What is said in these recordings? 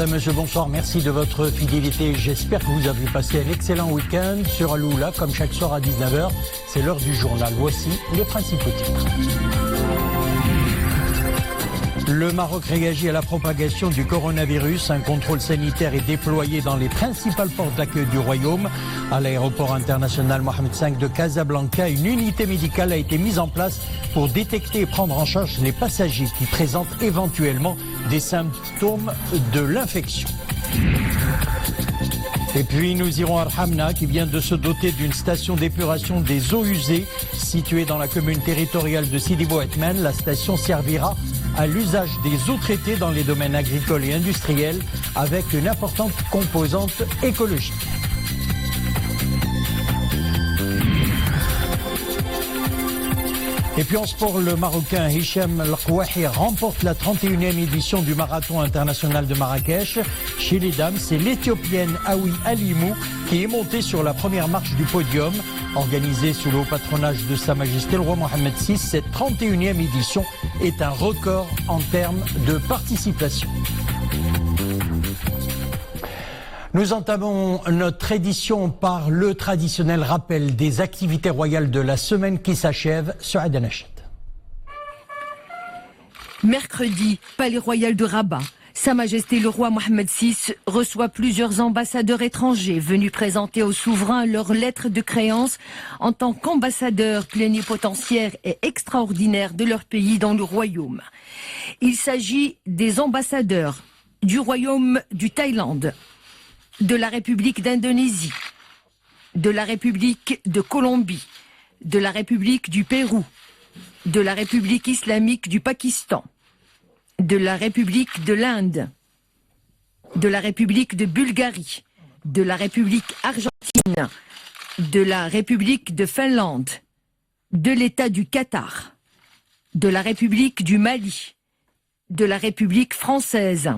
Mesdames, Messieurs, bonsoir. Merci de votre fidélité. J'espère que vous avez passé un excellent week-end sur Aloula, comme chaque soir à 19h. C'est l'heure du journal. Voici les principaux titres. Le Maroc réagit à la propagation du coronavirus. Un contrôle sanitaire est déployé dans les principales portes d'accueil du royaume. À l'aéroport international Mohamed V de Casablanca, une unité médicale a été mise en place pour détecter et prendre en charge les passagers qui présentent éventuellement des symptômes de l'infection. Et puis nous irons à Arhamna qui vient de se doter d'une station d'épuration des eaux usées située dans la commune territoriale de Sidi Bou Atman. La station servira à l'usage des eaux traitées dans les domaines agricoles et industriels avec une importante composante écologique. Et puis en sport, le Marocain Hicham El-Kouahi remporte la 31e édition du Marathon international de Marrakech. Chez les dames, c'est l'Éthiopienne Awi Alimou qui est montée sur la première marche du podium. Organisée sous le haut patronage de Sa Majesté le Roi Mohamed VI, cette 31e édition est un record en termes de participation. Nous entamons notre édition par le traditionnel rappel des activités royales de la semaine qui s'achève sur Adanachet. Mercredi, Palais Royal de Rabat. Sa Majesté le Roi Mohamed VI reçoit plusieurs ambassadeurs étrangers venus présenter au souverain leurs lettres de créance en tant qu'ambassadeurs plénipotentiaires et extraordinaires de leur pays dans le royaume. Il s'agit des ambassadeurs du royaume du Thaïlande, de la République d'Indonésie, de la République de Colombie, de la République du Pérou, de la République islamique du Pakistan, de la République de l'Inde, de la République de Bulgarie, de la République argentine, de la République de Finlande, de l'État du Qatar, de la République du Mali, de la République française,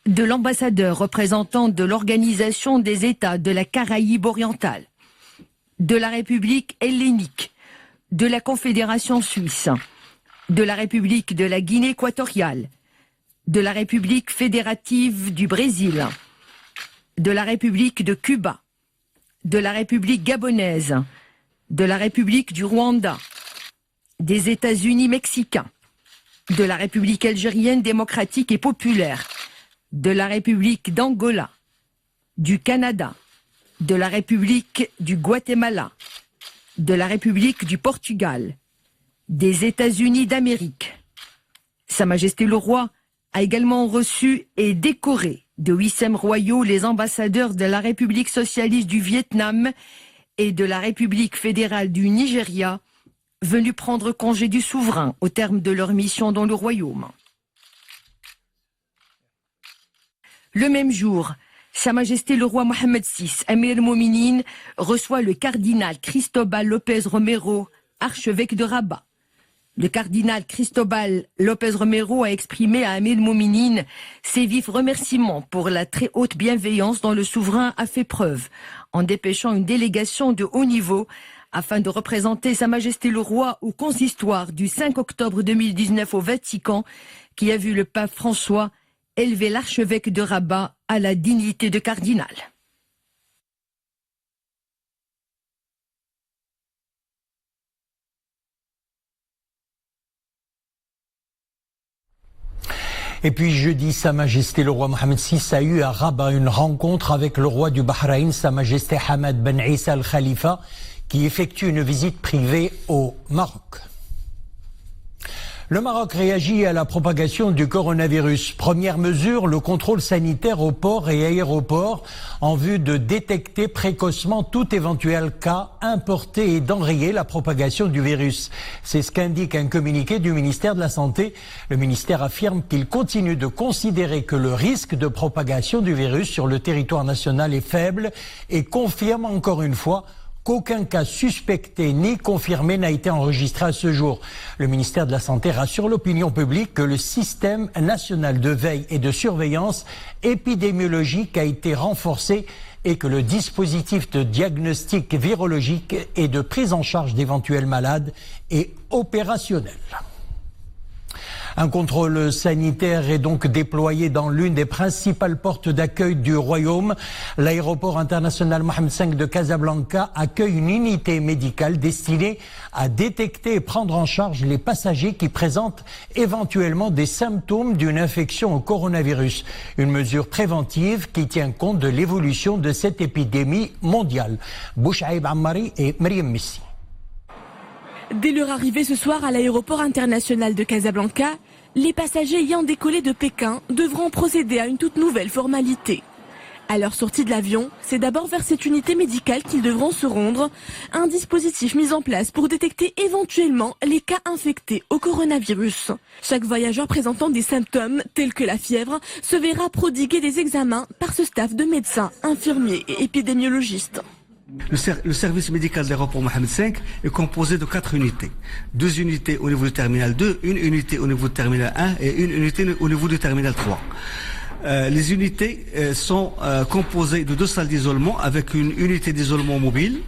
de l'ambassadeur représentant de l'Organisation des États de la Caraïbe orientale, de la République hellénique, de la Confédération suisse, de la République de la Guinée équatoriale, de la République fédérative du Brésil, de la République de Cuba, de la République gabonaise, de la République du Rwanda, des États-Unis mexicains, de la République algérienne démocratique et populaire, de la République d'Angola, du Canada, de la République du Guatemala, de la République du Portugal, des États-Unis d'Amérique. Sa Majesté le Roi a également reçu et décoré de huissèmes royaux les ambassadeurs de la République socialiste du Vietnam et de la République fédérale du Nigeria, venus prendre congé du souverain au terme de leur mission dans le royaume. Le même jour, Sa Majesté le Roi Mohamed VI, Amir el-Mouminin, reçoit le cardinal Cristobal López Romero, archevêque de Rabat. Le cardinal Cristobal López Romero a exprimé à Amir el-Mouminin ses vifs remerciements pour la très haute bienveillance dont le souverain a fait preuve, en dépêchant une délégation de haut niveau afin de représenter Sa Majesté le Roi au consistoire du 5 octobre 2019 au Vatican, qui a vu le pape François élever l'archevêque de Rabat à la dignité de cardinal. Et puis jeudi, Sa Majesté le Roi Mohamed VI a eu à Rabat une rencontre avec le roi du Bahreïn, Sa Majesté Hamad Ben Issa Al Khalifa, qui effectue une visite privée au Maroc. Le Maroc réagit à la propagation du coronavirus. Première mesure, le contrôle sanitaire aux ports et aéroports en vue de détecter précocement tout éventuel cas importé et d'enrayer la propagation du virus. C'est ce qu'indique un communiqué du ministère de la Santé. Le ministère affirme qu'il continue de considérer que le risque de propagation du virus sur le territoire national est faible et confirme encore une fois qu'aucun cas suspecté ni confirmé n'a été enregistré à ce jour. Le ministère de la Santé rassure l'opinion publique que le système national de veille et de surveillance épidémiologique a été renforcé et que le dispositif de diagnostic virologique et de prise en charge d'éventuels malades est opérationnel. Un contrôle sanitaire est donc déployé dans l'une des principales portes d'accueil du royaume. L'aéroport international Mohamed V de Casablanca accueille une unité médicale destinée à détecter et prendre en charge les passagers qui présentent éventuellement des symptômes d'une infection au coronavirus. Une mesure préventive qui tient compte de l'évolution de cette épidémie mondiale. Bouchaïb Ammari et Myriam Messi. Dès leur arrivée ce soir à l'aéroport international de Casablanca, les passagers ayant décollé de Pékin devront procéder à une toute nouvelle formalité. À leur sortie de l'avion, c'est d'abord vers cette unité médicale qu'ils devront se rendre, un dispositif mis en place pour détecter éventuellement les cas infectés au coronavirus. Chaque voyageur présentant des symptômes tels que la fièvre se verra prodiguer des examens par ce staff de médecins, infirmiers et épidémiologistes. Le service médical de l'aéroport Mohamed V est composé de 4 unités. 2 unités au niveau du terminal 2, une unité au niveau du terminal 1 et une unité au niveau du terminal 3. Les unités sont composées de 2 salles d'isolement avec une unité d'isolement mobile,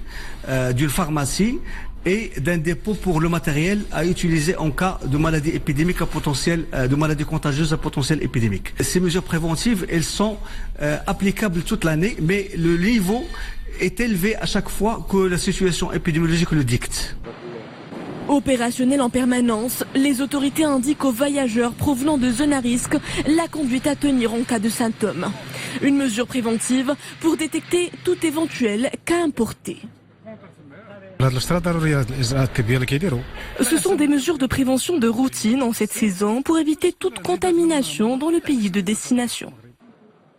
d'une pharmacie et d'un dépôt pour le matériel à utiliser en cas de maladie épidémique à potentiel, de maladie contagieuse à potentiel épidémique. Ces mesures préventives, elles sont applicables toute l'année, mais le niveau est élevé à chaque fois que la situation épidémiologique le dicte. Opérationnel en permanence, les autorités indiquent aux voyageurs provenant de zones à risque la conduite à tenir en cas de symptômes. Une mesure préventive pour détecter tout éventuel cas importé. Ce sont des mesures de prévention de routine en cette saison pour éviter toute contamination dans le pays de destination.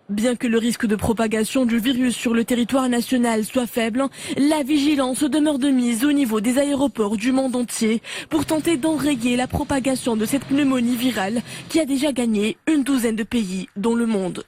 Bien que le risque de propagation du virus sur le territoire national soit faible, la vigilance demeure de mise au niveau des aéroports du monde entier pour tenter d'enrayer la propagation de cette pneumonie virale qui a déjà gagné une douzaine de pays dans le monde.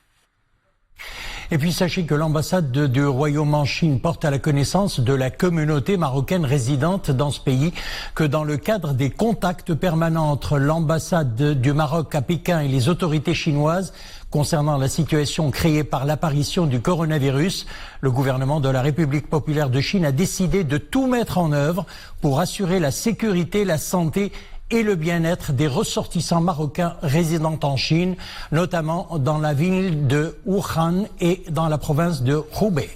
Et puis sachez que l'ambassade du Royaume en Chine porte à la connaissance de la communauté marocaine résidente dans ce pays que dans le cadre des contacts permanents entre l'ambassade du Maroc à Pékin et les autorités chinoises concernant la situation créée par l'apparition du coronavirus, le gouvernement de la République populaire de Chine a décidé de tout mettre en œuvre pour assurer la sécurité, la santé et le bien-être des ressortissants marocains résidant en Chine, notamment dans la ville de Wuhan et dans la province de Hubei.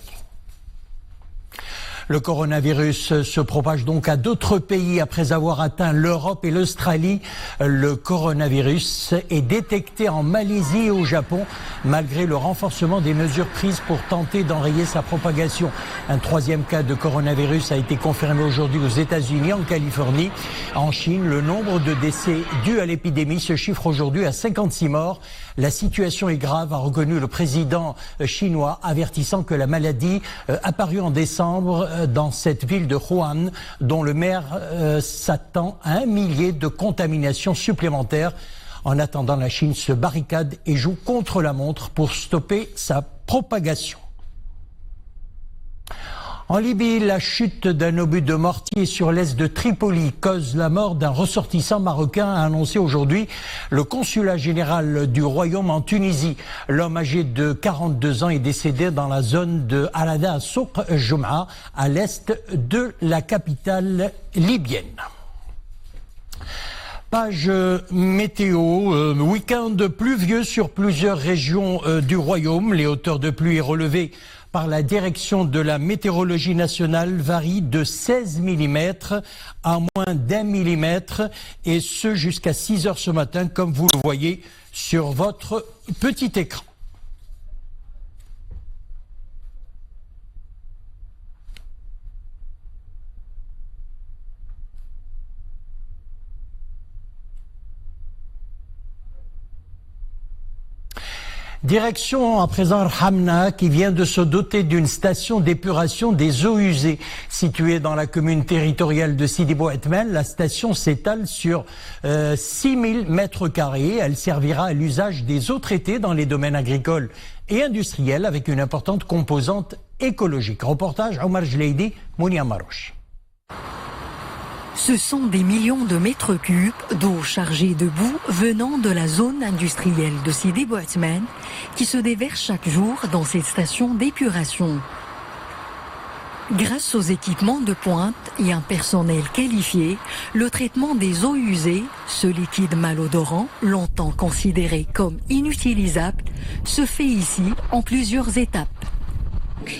Le coronavirus se propage donc à d'autres pays après avoir atteint l'Europe et l'Australie. Le coronavirus est détecté en Malaisie et au Japon, malgré le renforcement des mesures prises pour tenter d'enrayer sa propagation. Un 3e cas de coronavirus a été confirmé aujourd'hui aux États-Unis, en Californie. En Chine, le nombre de décès dus à l'épidémie se chiffre aujourd'hui à 56 morts. La situation est grave, a reconnu le président chinois, avertissant que la maladie apparue en décembre dans cette ville de Wuhan, dont le maire s'attend à 1 millier de contaminations supplémentaires. En attendant, la Chine se barricade et joue contre la montre pour stopper sa propagation. En Libye, la chute d'un obus de mortier sur l'est de Tripoli cause la mort d'un ressortissant marocain, a annoncé aujourd'hui le consulat général du Royaume en Tunisie. L'homme âgé de 42 ans est décédé dans la zone de Arada Souk Jum'a, à l'est de la capitale libyenne. Page météo, week-end pluvieux sur plusieurs régions du Royaume. Les hauteurs de pluie relevées par la direction de la météorologie nationale varient de 16 mm à moins d'1 mm, et ce jusqu'à 6 heures ce matin, comme vous le voyez sur votre petit écran. Direction à présent Hamna, qui vient de se doter d'une station d'épuration des eaux usées. Située dans la commune territoriale de Sidi Bou Atman, la station s'étale sur 6000 mètres carrés. Elle servira à l'usage des eaux traitées dans les domaines agricoles et industriels, avec une importante composante écologique. Reportage Omar Jleidi, Mounia Marouche. Ce sont des millions de mètres cubes d'eau chargée de boue venant de la zone industrielle de Sidi Bou Atman qui se déverse chaque jour dans cette station d'épuration. Grâce aux équipements de pointe et un personnel qualifié, le traitement des eaux usées, ce liquide malodorant, longtemps considéré comme inutilisable, se fait ici en plusieurs étapes.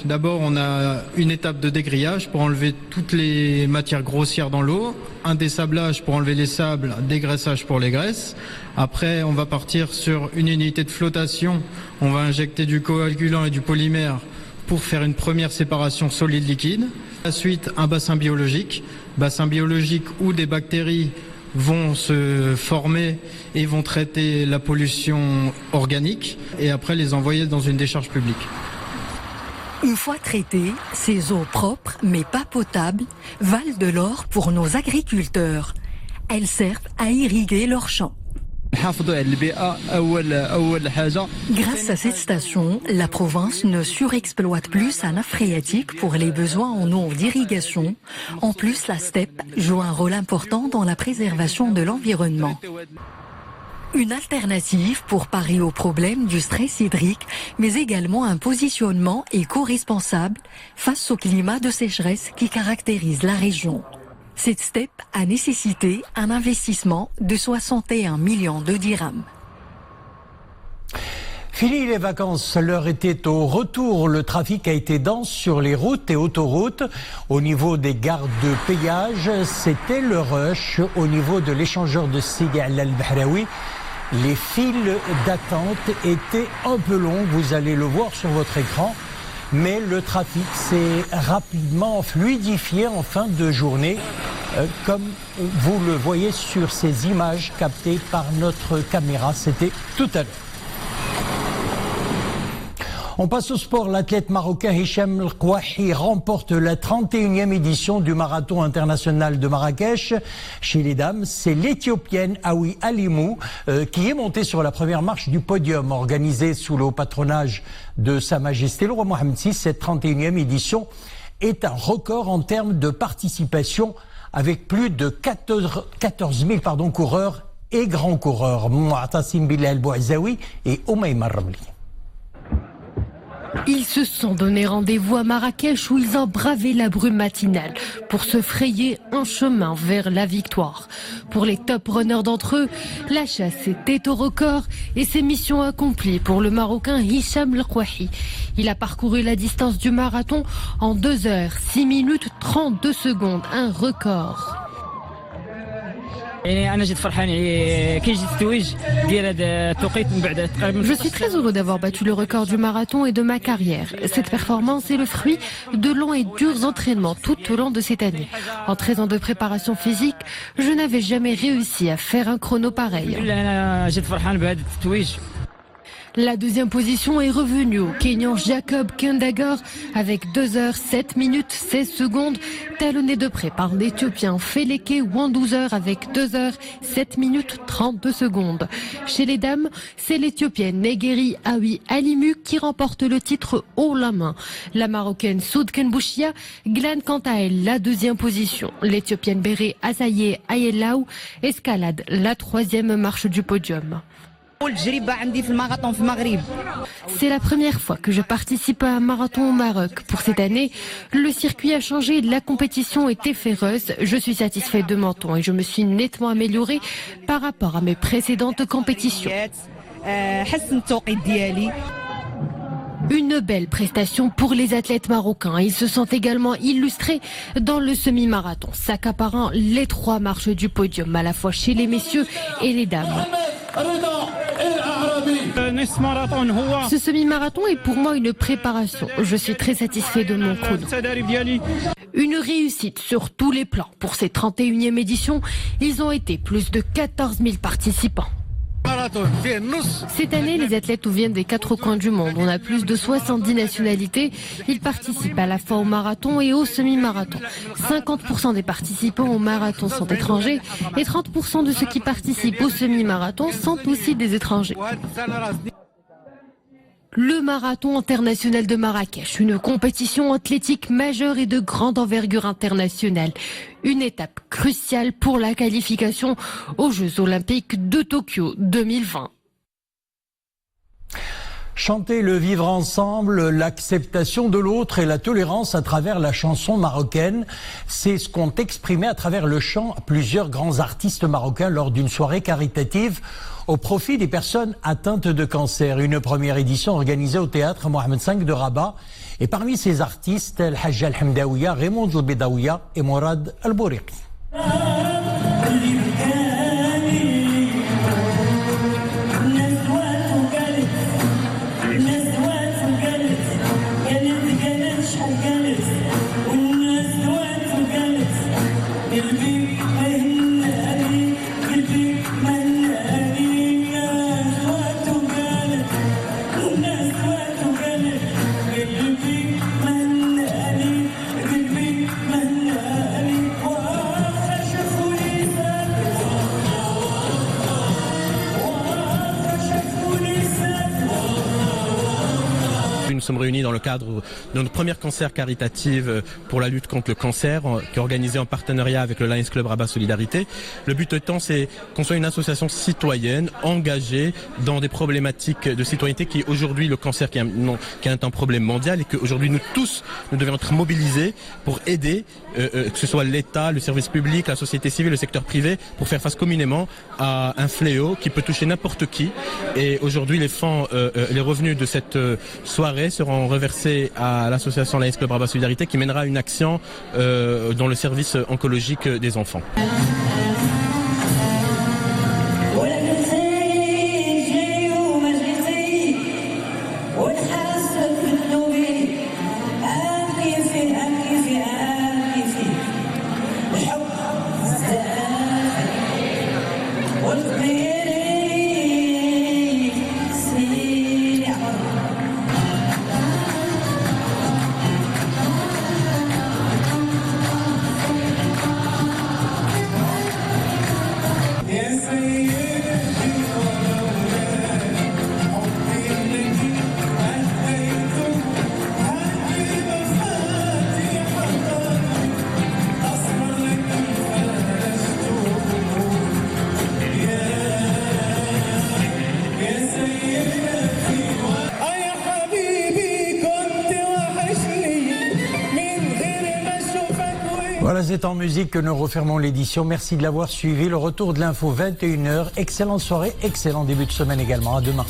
D'abord, on a une étape de dégrillage pour enlever toutes les matières grossières dans l'eau, un dessablage pour enlever les sables, dégraissage pour les graisses. Après, on va partir sur une unité de flottation. On va injecter du coagulant et du polymère pour faire une première séparation solide-liquide. Ensuite, un bassin biologique où des bactéries vont se former et vont traiter la pollution organique et après les envoyer dans une décharge publique. Une fois traitées, ces eaux propres mais pas potables valent de l'or pour nos agriculteurs. Elles servent à irriguer leurs champs. Grâce à cette station, la province ne surexploite plus sa nappe phréatique pour les besoins en eau d'irrigation. En plus, la steppe joue un rôle important dans la préservation de l'environnement. Une alternative pour parer au problème du stress hydrique, mais également un positionnement éco-responsable face au climat de sécheresse qui caractérise la région. Cette steppe a nécessité un investissement de 61 millions de dirhams. Fini les vacances, l'heure était au retour. Le trafic a été dense sur les routes et autoroutes. Au niveau des gares de péage, c'était le rush. Au niveau de l'échangeur de Sidi al-Bahraoui, les files d'attente étaient un peu longues, vous allez le voir sur votre écran. Mais le trafic s'est rapidement fluidifié en fin de journée, comme vous le voyez sur ces images captées par notre caméra. C'était tout à l'heure. On passe au sport. L'athlète marocain Hicham El-Kouahi remporte la 31e édition du marathon international de Marrakech. Chez les dames, c'est l'Éthiopienne Awi Alimou qui est montée sur la première marche du podium organisée sous le haut patronage de Sa Majesté le roi Mohamed VI. Cette 31e édition est un record en termes de participation avec plus de 14 000 coureurs et grands coureurs. Mou'tasim Bilal Bouazaoui et Oumaïma Rabli. Ils se sont donné rendez-vous à Marrakech où ils ont bravé la brume matinale pour se frayer un chemin vers la victoire. Pour les top runners d'entre eux, la chasse était au record et c'est mission accomplie pour le Marocain Hicham El-Kouahi. Il a parcouru la distance du marathon en 2 heures, 6 minutes 32 secondes, un record. Je suis très heureux d'avoir battu le record du marathon et de ma carrière. Cette performance est le fruit de longs et durs entraînements tout au long de cette année. En 13 ans de préparation physique, je n'avais jamais réussi à faire un chrono pareil. La deuxième position est revenue au Kenyan Jacob Kendagor avec 2 heures 7 minutes 16 secondes, talonné de près par l'Éthiopien Feleke Wandouzer avec 2 heures 7 minutes 32 secondes. Chez les dames, c'est l'Éthiopienne Negeri Awi Alimu qui remporte le titre haut la main. La Marocaine Soud Kenbouchia glane quant à elle la deuxième position. L'Éthiopienne Béré Asaye Ayelaou escalade la 3e marche du podium. C'est la première fois que je participe à un marathon au Maroc. Pour cette année, le circuit a changé, la compétition était féroce. Je suis satisfait de mon temps et je me suis nettement améliorée par rapport à mes précédentes compétitions. Une belle prestation pour les athlètes marocains. Ils se sont également illustrés dans le semi-marathon, s'accaparant les 3 marches du podium, à la fois chez les messieurs et les dames. Ce semi-marathon est pour moi une préparation. Je suis très satisfait de mon chrono. Une réussite sur tous les plans. Pour cette 31e édition, ils ont été plus de 14 000 participants. Cette année, les athlètes viennent des 4 coins du monde. On a plus de 70 nationalités. Ils participent à la fois au marathon et au semi-marathon. 50% des participants au marathon sont étrangers et 30% de ceux qui participent au semi-marathon sont aussi des étrangers. Le marathon international de Marrakech, une compétition athlétique majeure et de grande envergure internationale. Une étape cruciale pour la qualification aux Jeux Olympiques de Tokyo 2020. Chanter le vivre ensemble, l'acceptation de l'autre et la tolérance à travers la chanson marocaine, c'est ce qu'ont exprimé à travers le chant plusieurs grands artistes marocains lors d'une soirée caritative au profit des personnes atteintes de cancer. Une première édition organisée au théâtre Mohamed V de Rabat. Et parmi ces artistes, El Hajja El Hamdaouia, Raymond El Bedaouia et Mourad El Bouriqi. Nous sommes réunis dans le cadre de notre première concert caritative pour la lutte contre le cancer, qui est organisée en partenariat avec le Lions Club Rabat Solidarité. Le but étant, c'est qu'on soit une association citoyenne engagée dans des problématiques de citoyenneté qui aujourd'hui le cancer qui est un problème mondial et qu'aujourd'hui nous tous nous devons être mobilisés pour aider que ce soit l'État, le service public, la société civile, le secteur privé pour faire face communément à un fléau qui peut toucher n'importe qui. Et aujourd'hui les fonds, les revenus de cette soirée seront reversés à l'association Lions Club Rabat Solidarité qui mènera une action dans le service oncologique des enfants. Voilà, c'est en musique que nous refermons l'édition. Merci de l'avoir suivi. Le retour de l'info 21h. Excellente soirée, excellent début de semaine également. À demain.